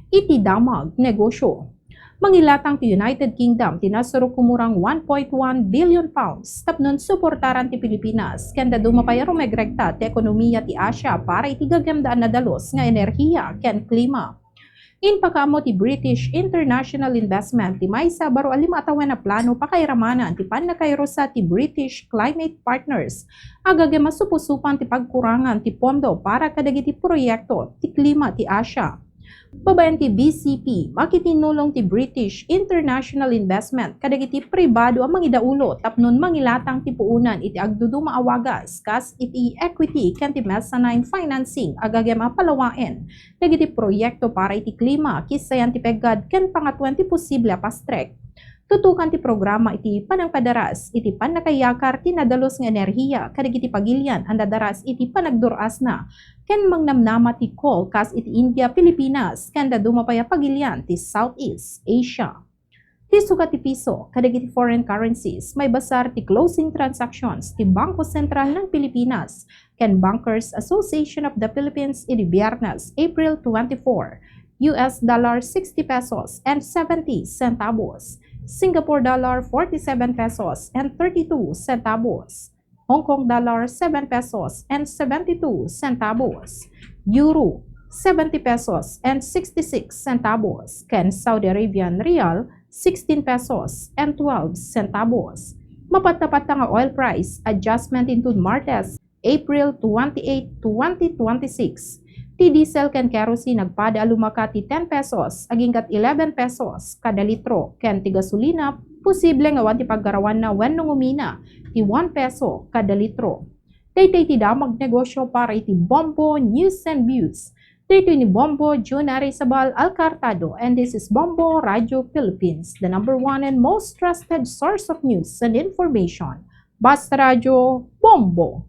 iti damag negosyo. Mangilatang ti United Kingdom tinasuro kumurang 1.1 billion pounds tapnon suportaran ti Pilipinas kenda dumapayaro megrekta ti ekonomiya ti Asia para iti gagamdaan na dalos nga enerhiya ken klima. Inpakamo ti British International Investment ti maysa baro a 5 tawen na plano pakairamanan ti pannakayro sa ti British Climate Partners agage masupusupan ti pagkurangan ti pondo para kadagiti proyekto ti klima ti Asia. Babayan ti BCP, makitinulong ti British International Investment kadagiti pribado ang mangidaulo tapnon mangilatang ti puunan iti agduduma awagas kas iti equity ken ti mezzanine financing agage mapalawaen dagiti proyekto para iti klima kisayan ti peggad ken pangatwan ti posible a pastrek. Tutukan ti programa iti panangpadaras iti pannakayakar ti nadalos nga enerhiya kadagiti pagilian ang dadaras iti panagduras na ken mangnamnama ti coal kas iti India, Pilipinas ken dumapaya pagilian ti Southeast Asia. Ti sukat ti piso kadagiti foreign currencies may basar ti closing transactions ti Bangko Sentral ng Pilipinas ken Bankers Association of the Philippines iti Biyernes, April 24, US dollar 60 pesos and 70 centavos. Singapore dollar 47 pesos and 32 centavos. Hong Kong dollar 7 pesos and 72 centavos. Euro 70 pesos and 66 centavos. Ken Saudi Arabian Rial 16 pesos and 12 centavos. Mapatapat nga oil price adjustment into Martes, April 28, 2026. Ti diesel ken kerosene nagpada lumaka ti 10 pesos aging kat 11 pesos kada litro ken ti gasolina posible nga wan ti paggarawan na wenno ngumina ti 1 peso kada litro. Daytoy ti damag negosyo para iti Bombo News and Views. Daytoy ni Bombo Junari Sabal Alcartado and this is Bombo Radio Philippines, the #1 and most trusted source of news and information. Basta Radio Bombo.